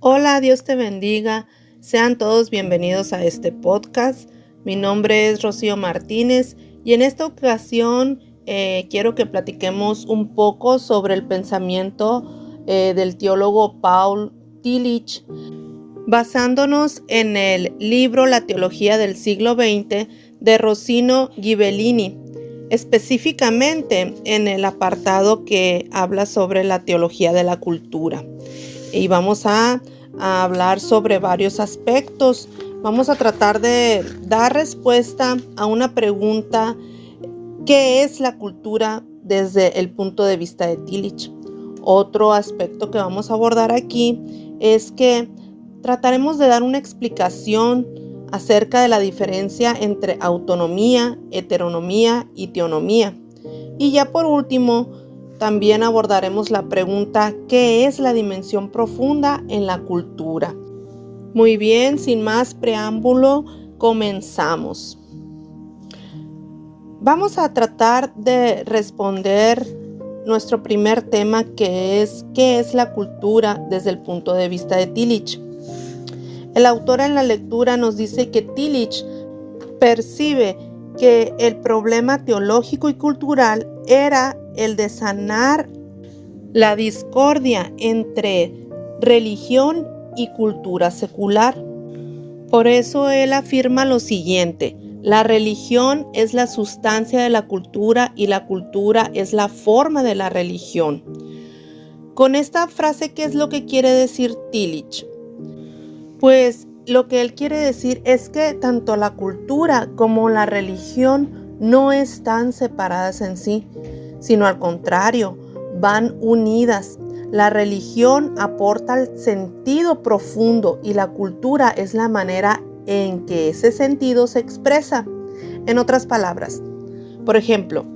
Hola, Dios te bendiga. Sean todos bienvenidos a este podcast. Mi nombre es Rocío Martínez y en esta ocasión quiero que platiquemos un poco sobre el pensamiento del teólogo Paul Tillich, basándonos en el libro La teología del siglo XX de Rossino Ghibellini, específicamente en el apartado que habla sobre la teología de la cultura. Y vamos a hablar sobre varios aspectos. Vamos a tratar de dar respuesta a una pregunta: ¿qué es la cultura desde el punto de vista de Tillich? Otro aspecto que vamos a abordar aquí es que trataremos de dar una explicación acerca de la diferencia entre autonomía, heteronomía y teonomía. Y ya por último, también abordaremos la pregunta: ¿qué es la dimensión profunda en la cultura? Muy bien, sin más preámbulo, comenzamos. Vamos a tratar de responder nuestro primer tema, que es ¿qué es la cultura desde el punto de vista de Tillich? El autor en la lectura nos dice que Tillich percibe que el problema teológico y cultural era el de sanar la discordia entre religión y cultura secular. Por eso él afirma lo siguiente: la religión es la sustancia de la cultura y la cultura es la forma de la religión. Con esta frase, ¿qué es lo que quiere decir Tillich? Pues lo que él quiere decir es que tanto la cultura como la religión no están separadas en sí, sino al contrario, van unidas. La religión aporta el sentido profundo y la cultura es la manera en que ese sentido se expresa. En otras palabras, por ejemplo,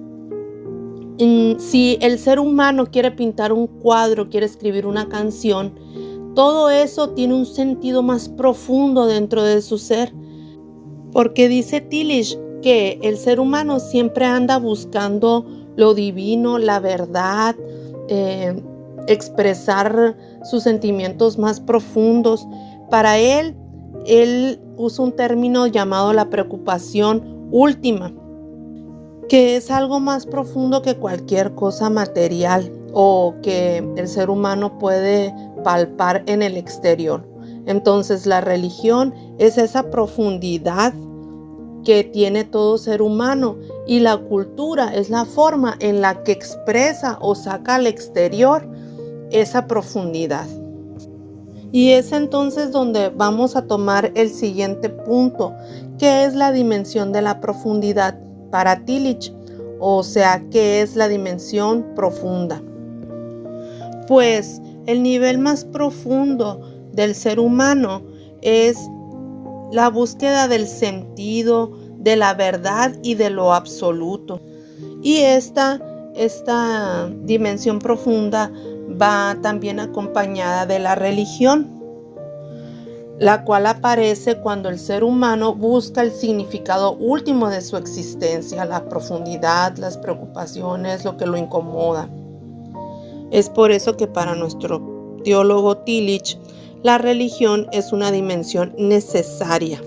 si el ser humano quiere pintar un cuadro, quiere escribir una canción, todo eso tiene un sentido más profundo dentro de su ser, porque dice Tillich que el ser humano siempre anda buscando lo divino, la verdad, expresar sus sentimientos más profundos. Para él usa un término llamado la preocupación última, que es algo más profundo que cualquier cosa material o que el ser humano puede palpar en el exterior. Entonces la religión es esa profundidad que tiene todo ser humano y la cultura es la forma en la que expresa o saca al exterior esa profundidad. Y es entonces donde vamos a tomar el siguiente punto, que es la dimensión de la profundidad para Tillich, o sea, ¿qué es la dimensión profunda? Pues el nivel más profundo del ser humano es la búsqueda del sentido, de la verdad y de lo absoluto. Y esta dimensión profunda va también acompañada de la religión, la cual aparece cuando el ser humano busca el significado último de su existencia, la profundidad, las preocupaciones, lo que lo incomoda. Es por eso que para nuestro teólogo Tillich, la religión es una dimensión necesaria.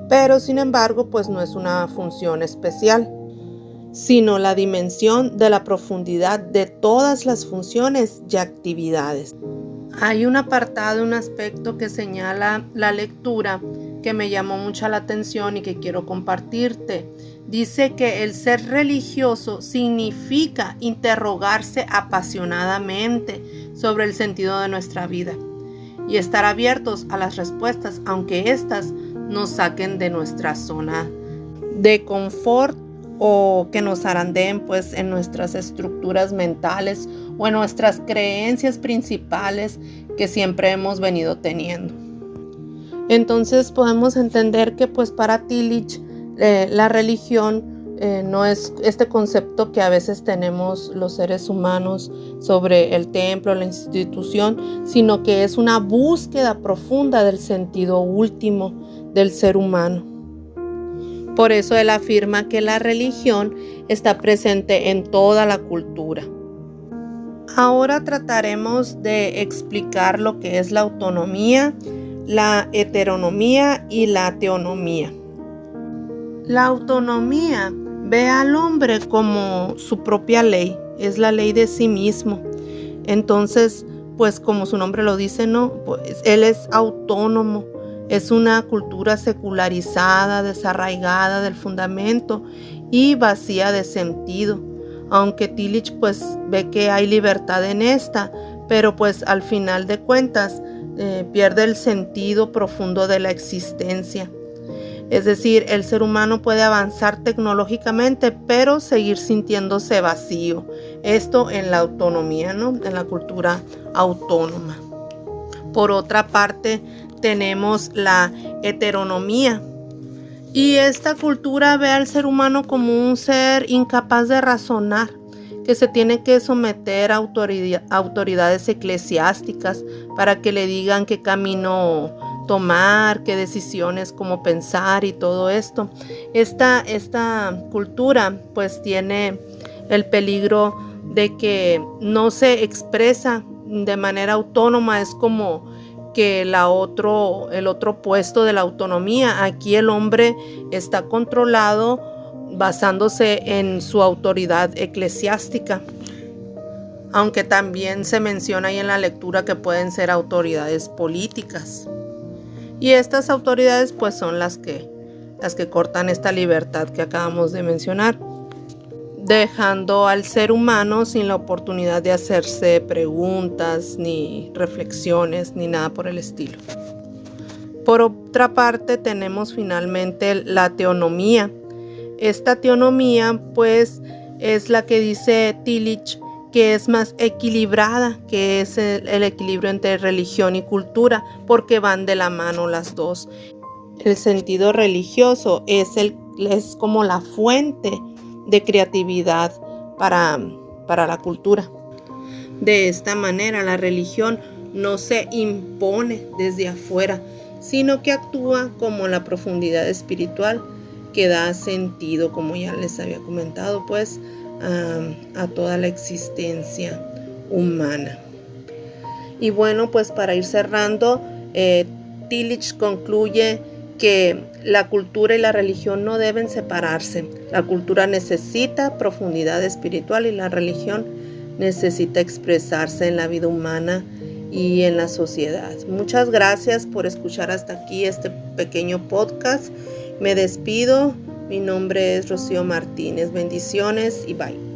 Pero sin embargo, pues no es una función especial, sino la dimensión de la profundidad de todas las funciones y actividades. Hay un apartado, un aspecto que señala la lectura que me llamó mucha la atención y que quiero compartirte. Dice que el ser religioso significa interrogarse apasionadamente sobre el sentido de nuestra vida y estar abiertos a las respuestas, aunque éstas nos saquen de nuestra zona de confort o que nos zarandeen pues en nuestras estructuras mentales o en nuestras creencias principales que siempre hemos venido teniendo. Entonces podemos entender que pues para Tillich la religión no es este concepto que a veces tenemos los seres humanos sobre el templo, la institución, sino que es una búsqueda profunda del sentido último del ser humano. Por eso él afirma que la religión está presente en toda la cultura. Ahora trataremos de explicar lo que es la autonomía, la heteronomía y la teonomía. La autonomía ve al hombre como su propia ley, es la ley de sí mismo. Entonces, pues como su nombre lo dice, ¿no? Pues él es autónomo, es una cultura secularizada, desarraigada del fundamento y vacía de sentido. Aunque Tillich pues ve que hay libertad en esta, pero pues al final de cuentas pierde el sentido profundo de la existencia. Es decir, el ser humano puede avanzar tecnológicamente, pero seguir sintiéndose vacío. Esto en la autonomía, ¿no? En la cultura autónoma. Por otra parte, tenemos la heteronomía. Y esta cultura ve al ser humano como un ser incapaz de razonar, que se tiene que someter a autoridades eclesiásticas para que le digan qué camino tomar, qué decisiones, cómo pensar y todo esto. Esta cultura pues tiene el peligro de que no se expresa de manera autónoma, es como que el otro puesto de la autonomía. Aquí el hombre está controlado basándose en su autoridad eclesiástica, aunque también se menciona ahí en la lectura que pueden ser autoridades políticas. Y estas autoridades pues son las que cortan esta libertad que acabamos de mencionar, dejando al ser humano sin la oportunidad de hacerse preguntas, ni reflexiones, ni nada por el estilo. Por otra parte, tenemos finalmente la teonomía. Esta teonomía, pues, es la que dice Tillich que es más equilibrada, que es el equilibrio entre religión y cultura, porque van de la mano las dos. El sentido religioso es como la fuente de creatividad para la cultura. De esta manera, la religión no se impone desde afuera, sino que actúa como la profundidad espiritual que da sentido, como ya les había comentado, pues a toda la existencia humana. Y bueno, pues para ir cerrando, Tillich concluye que la cultura y la religión no deben separarse. La cultura necesita profundidad espiritual y la religión necesita expresarse en la vida humana y en la sociedad. Muchas gracias por escuchar hasta aquí este pequeño podcast. Me despido. Mi nombre es Rocío Martínez. Bendiciones y bye.